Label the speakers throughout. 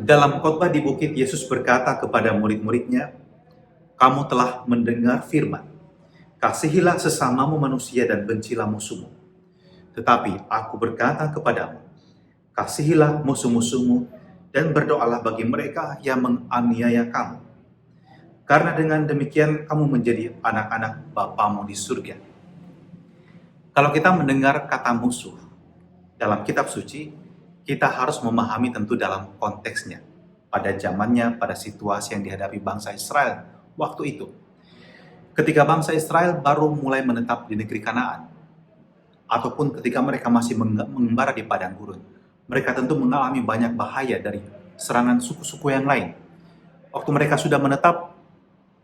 Speaker 1: Dalam khotbah di bukit, Yesus berkata kepada murid-muridnya, "Kamu telah mendengar firman, kasihilah sesamamu manusia dan bencilah musuhmu. Tetapi aku berkata kepadamu, kasihilah musuh-musuhmu dan berdoalah bagi mereka yang menganiaya kamu. Karena dengan demikian kamu menjadi anak-anak Bapamu di surga." Kalau kita mendengar kata musuh dalam kitab suci, kita harus memahami tentu dalam konteksnya. Pada zamannya, pada situasi yang dihadapi bangsa Israel waktu itu. Ketika bangsa Israel baru mulai menetap di negeri Kanaan, ataupun ketika mereka masih mengembara di padang gurun, mereka tentu mengalami banyak bahaya dari serangan suku-suku yang lain. Waktu mereka sudah menetap,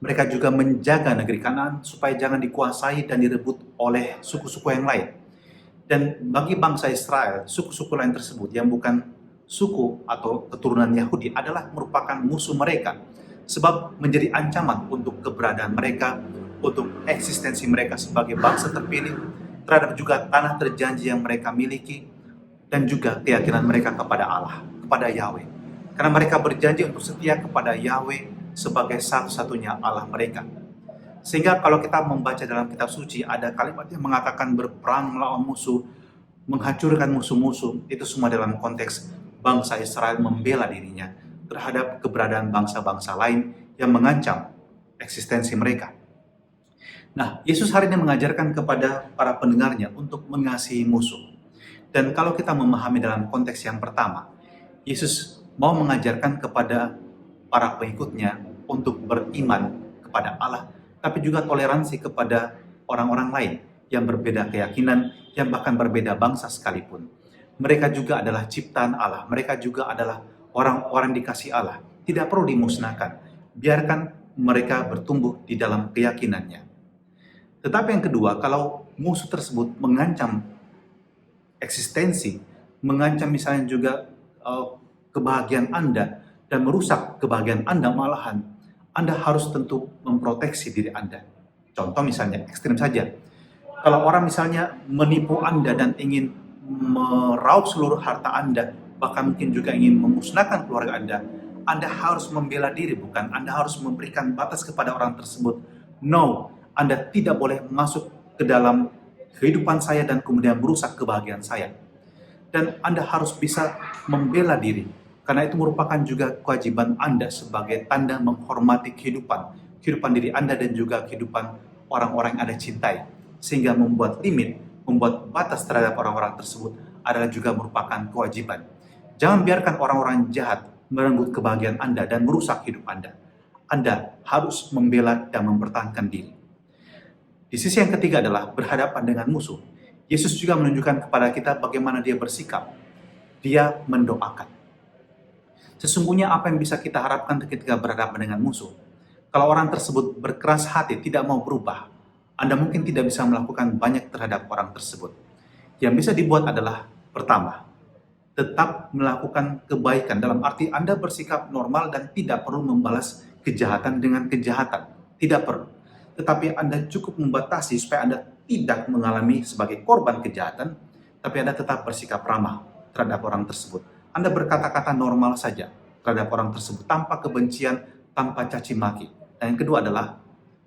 Speaker 1: mereka juga menjaga negeri Kanaan supaya jangan dikuasai dan direbut oleh suku-suku yang lain. Dan bagi bangsa Israel, suku-suku lain tersebut yang bukan suku atau keturunan Yahudi adalah merupakan musuh mereka. Sebab menjadi ancaman untuk keberadaan mereka, untuk eksistensi mereka sebagai bangsa terpilih, terhadap juga tanah terjanji yang mereka miliki, dan juga keyakinan mereka kepada Allah, kepada Yahweh. Karena mereka berjanji untuk setia kepada Yahweh sebagai satu-satunya Allah mereka. Sehingga kalau kita membaca dalam kitab suci, ada kalimat yang mengatakan berperang melawan musuh, menghancurkan musuh-musuh. Itu semua dalam konteks bangsa Israel membela dirinya terhadap keberadaan bangsa-bangsa lain yang mengancam eksistensi mereka. Nah, Yesus hari ini mengajarkan kepada para pendengarnya untuk mengasihi musuh. Dan kalau kita memahami dalam konteks yang pertama, Yesus mau mengajarkan kepada para pengikutnya untuk beriman kepada Allah, tapi juga toleransi kepada orang-orang lain yang berbeda keyakinan, yang bahkan berbeda bangsa sekalipun. Mereka juga adalah ciptaan Allah, mereka juga adalah orang-orang dikasih Allah. Tidak perlu dimusnahkan, biarkan mereka bertumbuh di dalam keyakinannya. Tetapi yang kedua, kalau musuh tersebut mengancam eksistensi, mengancam misalnya juga kebahagiaan Anda, dan merusak kebahagiaan Anda malahan, Anda harus tentu memproteksi diri Anda. Contoh misalnya, ekstrim saja. Kalau orang misalnya menipu Anda dan ingin meraup seluruh harta Anda, bahkan mungkin juga ingin memusnahkan keluarga Anda harus membela diri, bukan? Anda harus memberikan batas kepada orang tersebut. No, Anda tidak boleh masuk ke dalam kehidupan saya dan kemudian merusak kebahagiaan saya. Dan Anda harus bisa membela diri. Karena itu merupakan juga kewajiban Anda sebagai tanda menghormati kehidupan diri Anda dan juga kehidupan orang-orang yang Anda cintai. Sehingga membuat limit, membuat batas terhadap orang-orang tersebut adalah juga merupakan kewajiban. Jangan biarkan orang-orang jahat merenggut kebahagiaan Anda dan merusak hidup Anda. Anda harus membela dan mempertahankan diri. Di sisi yang ketiga adalah berhadapan dengan musuh. Yesus juga menunjukkan kepada kita bagaimana dia bersikap. Dia mendoakan. Sesungguhnya apa yang bisa kita harapkan ketika berhadapan dengan musuh? Kalau orang tersebut berkeras hati, tidak mau berubah, Anda mungkin tidak bisa melakukan banyak terhadap orang tersebut. Yang bisa dibuat adalah, pertama, tetap melakukan kebaikan. Dalam arti Anda bersikap normal dan tidak perlu membalas kejahatan dengan kejahatan. Tidak perlu. Tetapi Anda cukup membatasi supaya Anda tidak mengalami sebagai korban kejahatan, tapi Anda tetap bersikap ramah terhadap orang tersebut. Anda berkata-kata normal saja terhadap orang tersebut, tanpa kebencian, tanpa caci maki. Dan yang kedua adalah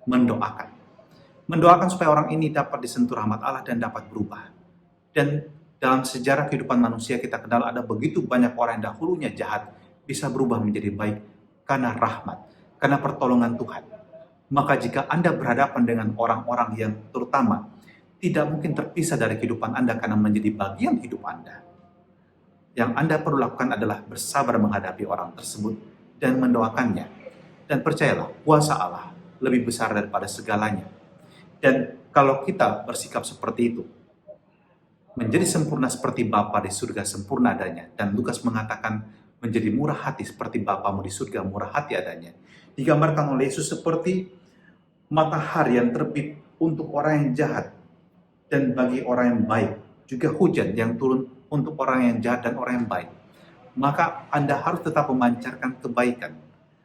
Speaker 1: mendoakan. Mendoakan supaya orang ini dapat disentuh rahmat Allah dan dapat berubah. Dan dalam sejarah kehidupan manusia kita kenal ada begitu banyak orang yang dahulunya jahat, bisa berubah menjadi baik karena rahmat, karena pertolongan Tuhan. Maka jika Anda berhadapan dengan orang-orang yang terutama tidak mungkin terpisah dari kehidupan Anda karena menjadi bagian hidup Anda, yang Anda perlu lakukan adalah bersabar menghadapi orang tersebut dan mendoakannya. Dan percayalah, kuasa Allah lebih besar daripada segalanya. Dan kalau kita bersikap seperti itu, menjadi sempurna seperti Bapa di surga sempurna adanya. Dan Lukas mengatakan menjadi murah hati seperti Bapamu di surga murah hati adanya. Digambarkan oleh Yesus seperti matahari yang terbit untuk orang yang jahat dan bagi orang yang baik. Juga hujan yang turun untuk orang yang jahat dan orang yang baik. Maka Anda harus tetap memancarkan kebaikan.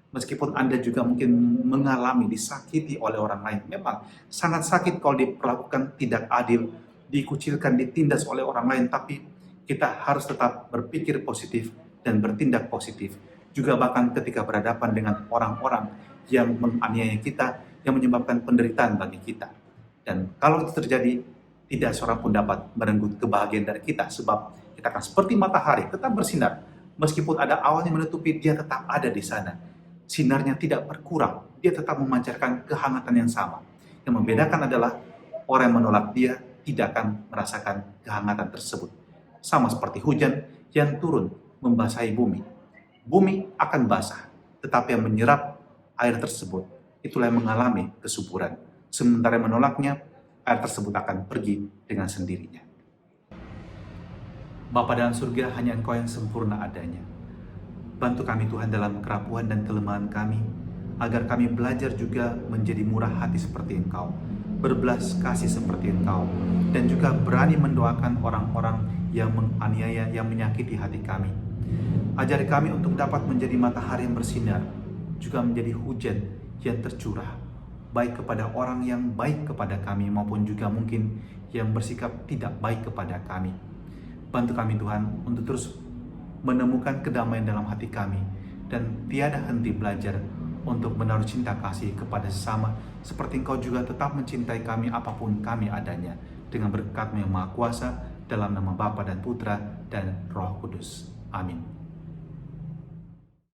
Speaker 1: Meskipun Anda juga mungkin mengalami disakiti oleh orang lain. Memang sangat sakit kalau diperlakukan tidak adil, dikucilkan, ditindas oleh orang lain. Tapi kita harus tetap berpikir positif dan bertindak positif. juga bahkan ketika berhadapan dengan orang-orang yang menganiaya kita, yang menyebabkan penderitaan bagi kita. Dan kalau itu terjadi, tidak seorang pun dapat merenggut kebahagiaan dari kita, sebab kita akan seperti matahari, tetap bersinar. Meskipun ada awan yang menutupi, dia tetap ada di sana. Sinarnya tidak berkurang, dia tetap memancarkan kehangatan yang sama. Yang membedakan adalah orang yang menolak dia tidak akan merasakan kehangatan tersebut. Sama seperti hujan yang turun membasahi bumi. Bumi akan basah, tetapi yang menyerap air tersebut, itulah yang mengalami kesuburan. Sementara yang menolaknya, air tersebut akan pergi dengan sendirinya. Bapa dalam surga, hanya Engkau yang sempurna adanya. Bantu kami Tuhan dalam kerapuhan dan kelemahan kami, agar kami belajar juga menjadi murah hati seperti Engkau, berbelas kasih seperti Engkau, dan juga berani mendoakan orang-orang yang menganiaya, yang menyakiti hati kami. Ajari kami untuk dapat menjadi matahari yang bersinar, juga menjadi hujan yang tercurah, baik kepada orang yang baik kepada kami, maupun juga mungkin yang bersikap tidak baik kepada kami. Bantu kami Tuhan untuk terus menemukan kedamaian dalam hati kami, dan tiada henti belajar untuk menaruh cinta kasih kepada sesama, seperti Engkau juga tetap mencintai kami apapun kami adanya, dengan berkat-Mu yang Maha Kuasa, dalam nama Bapa dan Putra dan Roh Kudus. Amin.